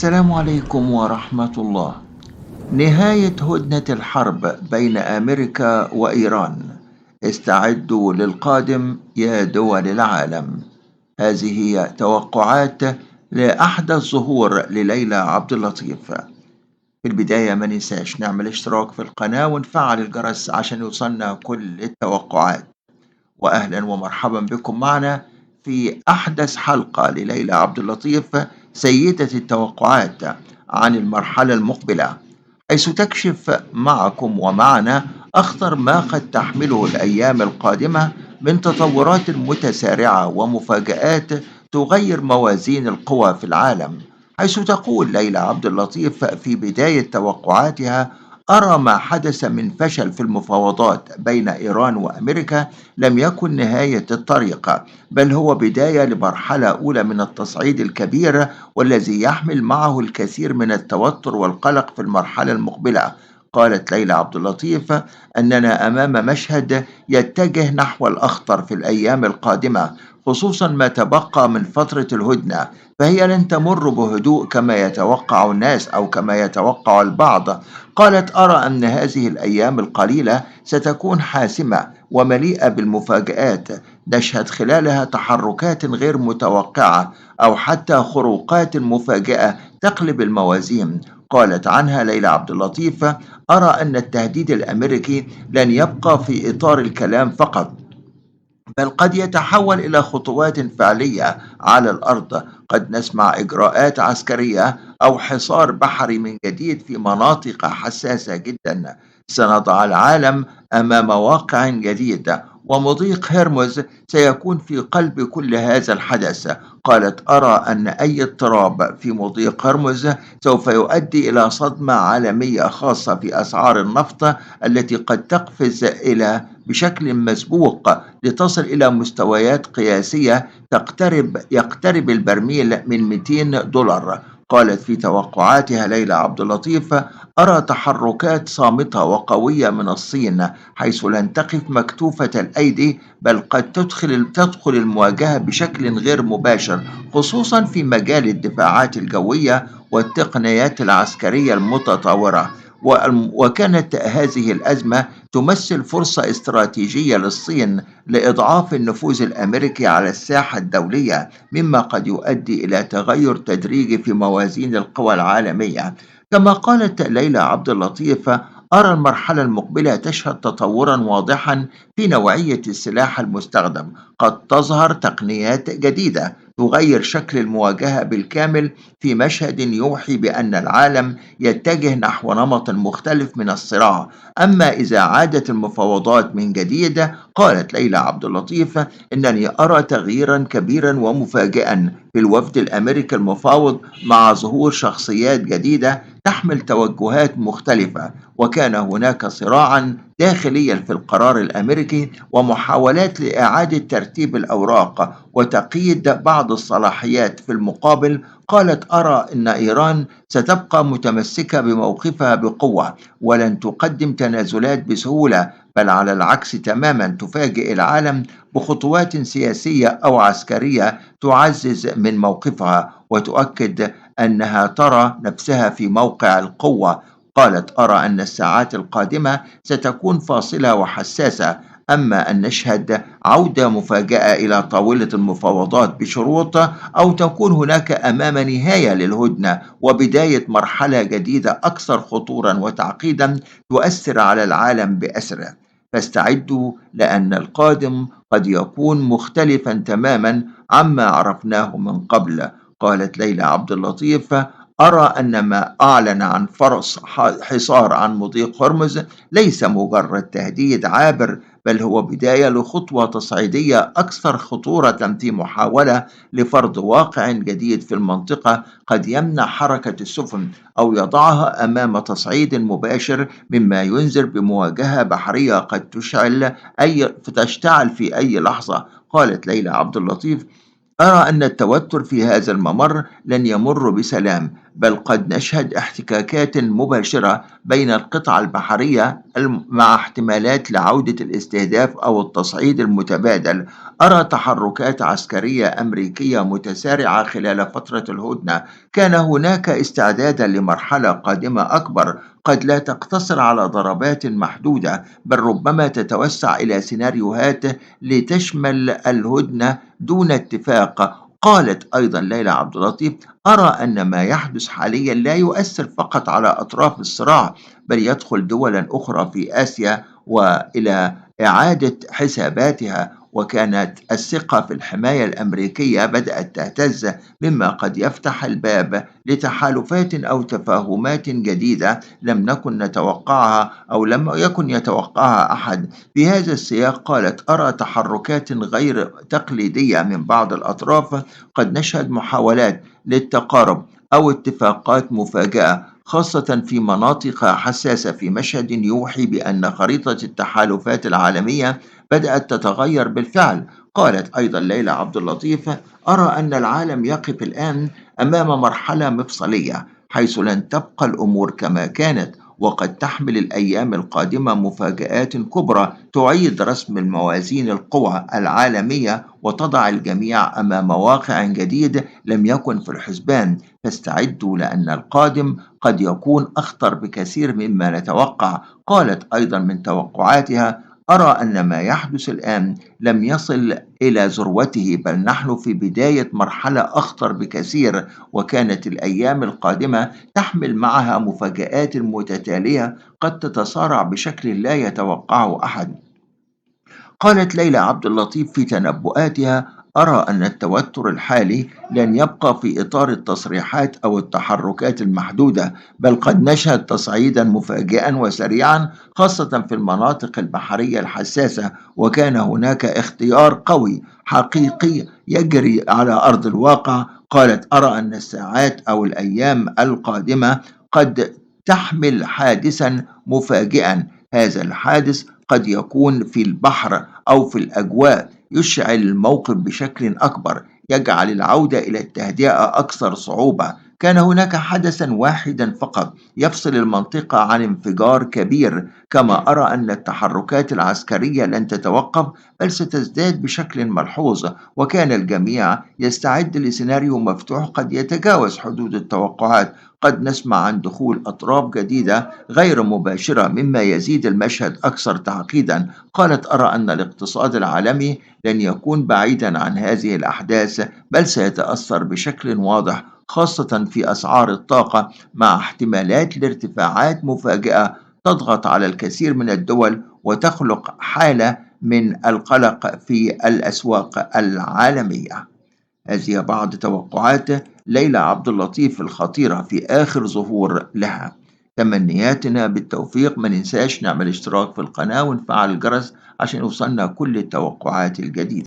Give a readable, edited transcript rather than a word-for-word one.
السلام عليكم ورحمة الله. نهاية هدنة الحرب بين أمريكا وإيران. استعدوا للقادم يا دول العالم. هذه هي توقعات لأحدث ظهور لليلى عبد اللطيف. في البداية ما ننساش نعمل اشتراك في القناة ونفعل الجرس عشان يوصلنا كل التوقعات. وأهلا ومرحبا بكم معنا في أحدث حلقة لليلى عبد اللطيف، سيدة التوقعات عن المرحلة المقبلة، حيث تكشف معكم ومعنا أخطر ما قد تحمله الأيام القادمة من تطورات متسارعة ومفاجآت تغير موازين القوى في العالم. حيث تقول ليلى عبد اللطيف في بداية توقعاتها: أرى ما حدث من فشل في المفاوضات بين إيران وأمريكا لم يكن نهاية الطريق، بل هو بداية لمرحلة أولى من التصعيد الكبير، والذي يحمل معه الكثير من التوتر والقلق في المرحلة المقبلة. قالت ليلى عبد اللطيف أننا أمام مشهد يتجه نحو الأخطر في الأيام القادمة، خصوصا ما تبقى من فترة الهدنة، فهي لن تمر بهدوء كما يتوقع الناس أو كما يتوقع البعض. قالت: أرى أن هذه الأيام القليلة ستكون حاسمة ومليئة بالمفاجآت، نشهد خلالها تحركات غير متوقعة أو حتى خروقات مفاجئة تقلب الموازين. قالت عنها ليلى عبد اللطيف: أرى أن التهديد الأمريكي لن يبقى في إطار الكلام فقط، بل قد يتحول إلى خطوات فعلية على الأرض. قد نسمع إجراءات عسكرية أو حصار بحري من جديد في مناطق حساسة جدا. سنضع العالم أمام واقع جديد، ومضيق هرمز سيكون في قلب كل هذا الحدث. قالت: أرى أن أي اضطراب في مضيق هرمز سوف يؤدي إلى صدمة عالمية، خاصة في أسعار النفط التي قد تقفز إلى بشكل مسبوق لتصل إلى مستويات قياسية يقترب البرميل من $200. قالت في توقعاتها ليلى عبد اللطيف: أرى تحركات صامتة وقوية من الصين، حيث لن تقف مكتوفة الأيدي، بل قد تدخل المواجهة بشكل غير مباشر، خصوصا في مجال الدفاعات الجوية والتقنيات العسكرية المتطورة. وكانت هذه الأزمة تمثل فرصة استراتيجية للصين لإضعاف النفوذ الأمريكي على الساحة الدولية، مما قد يؤدي إلى تغير تدريجي في موازين القوى العالمية. كما قالت ليلى عبد اللطيف: أرى المرحلة المقبلة تشهد تطورا واضحا في نوعية السلاح المستخدم. قد تظهر تقنيات جديدة تغير شكل المواجهة بالكامل، في مشهد يوحي بأن العالم يتجه نحو نمط مختلف من الصراع. أما إذا عادت المفاوضات من جديد، قالت ليلى عبد اللطيف: إنني أرى تغييرا كبيرا ومفاجئا في الوفد الأمريكي المفاوض، مع ظهور شخصيات جديدة تحمل توجهات مختلفة. وكان هناك صراعا داخليا في القرار الأمريكي ومحاولات لإعادة ترتيب الأوراق وتقييد بعض الصلاحيات. في المقابل، قالت: أرى أن إيران ستبقى متمسكة بموقفها بقوة، ولن تقدم تنازلات بسهولة، بل على العكس تماما تفاجئ العالم بخطوات سياسية أو عسكرية تعزز من موقفها وتؤكد أنها ترى نفسها في موقع القوة. قالت: أرى أن الساعات القادمة ستكون فاصلة وحساسة، أما أن نشهد عودة مفاجئة إلى طاولة المفاوضات بشروط، أو تكون هناك أمام نهاية للهدنة وبداية مرحلة جديدة أكثر خطورا وتعقيدا تؤثر على العالم بأسره. فاستعدوا، لأن القادم قد يكون مختلفا تماما عما عرفناه من قبل. قالت ليلى عبد اللطيف: أرى أن ما أعلن عن فرض حصار عن مضيق هرمز ليس مجرد تهديد عابر، بل هو بداية لخطوة تصعيدية أكثر خطورة في محاولة لفرض واقع جديد في المنطقة، قد يمنع حركة السفن أو يضعها أمام تصعيد مباشر، مما ينذر بمواجهة بحرية قد تشتعل في أي لحظة. قالت ليلى عبد اللطيف: أرى أن التوتر في هذا الممر لن يمر بسلام، بل قد نشهد احتكاكات مباشرة بين القطع البحرية مع احتمالات لعودة الاستهداف أو التصعيد المتبادل. أرى تحركات عسكرية أمريكية متسارعة خلال فترة الهدنة. كان هناك استعدادا لمرحلة قادمة أكبر، قد لا تقتصر على ضربات محدودة، بل ربما تتوسع إلى سيناريوهات لتشمل الهدنة دون اتفاق. قالت أيضا ليلى عبد اللطيف: أرى أن ما يحدث حاليا لا يؤثر فقط على أطراف الصراع، بل يدخل دولا أخرى في آسيا وإلى إعادة حساباتها. وكانت الثقة في الحماية الأمريكية بدأت تهتز، مما قد يفتح الباب لتحالفات أو تفاهمات جديدة لم نكن نتوقعها أو لم يكن يتوقعها أحد. في هذا السياق قالت: أرى تحركات غير تقليدية من بعض الأطراف. قد نشهد محاولات للتقارب أو اتفاقات مفاجئة، خاصة في مناطق حساسة، في مشهد يوحي بأن خريطة التحالفات العالمية بدأت تتغير بالفعل. قالت أيضا ليلى عبد اللطيف: أرى أن العالم يقف الآن أمام مرحلة مفصلية، حيث لن تبقى الأمور كما كانت، وقد تحمل الأيام القادمة مفاجآت كبرى تعيد رسم الموازين القوى العالمية وتضع الجميع أمام واقع جديد لم يكن في الحسبان. فاستعدوا لأن القادم قد يكون أخطر بكثير مما نتوقع. قالت أيضا من توقعاتها: أرى أن ما يحدث الآن لم يصل إلى ذروته، بل نحن في بداية مرحلة أخطر بكثير، وكانت الأيام القادمة تحمل معها مفاجآت متتالية قد تتصارع بشكل لا يتوقعه أحد. قالت ليلى عبد اللطيف في تنبؤاتها: أرى أن التوتر الحالي لن يبقى في إطار التصريحات أو التحركات المحدودة، بل قد نشهد تصعيدا مفاجئا وسريعا، خاصة في المناطق البحرية الحساسة. وكان هناك اختيار قوي حقيقي يجري على أرض الواقع. قالت: أرى أن الساعات أو الأيام القادمة قد تحمل حادثا مفاجئا. هذا الحادث قد يكون في البحر أو في الأجواء، يشعل الموقف بشكل أكبر، يجعل العودة إلى التهدئة أكثر صعوبة. كان هناك حدثا واحدا فقط يفصل المنطقة عن انفجار كبير. كما أرى أن التحركات العسكرية لن تتوقف، بل ستزداد بشكل ملحوظ، وكان الجميع يستعد لسيناريو مفتوح قد يتجاوز حدود التوقعات. قد نسمع عن دخول أطراف جديدة غير مباشرة، مما يزيد المشهد أكثر تعقيدا. قالت: أرى أن الاقتصاد العالمي لن يكون بعيدا عن هذه الأحداث، بل سيتأثر بشكل واضح، خاصة في أسعار الطاقة، مع احتمالات لارتفاعات مفاجئة تضغط على الكثير من الدول وتخلق حالة من القلق في الأسواق العالمية. هذه بعض توقعات ليلى عبد اللطيف الخطيرة في آخر ظهور لها. تمنياتنا بالتوفيق. ما ننساش نعمل اشتراك في القناة ونفعل الجرس عشان يوصلنا كل التوقعات الجديدة.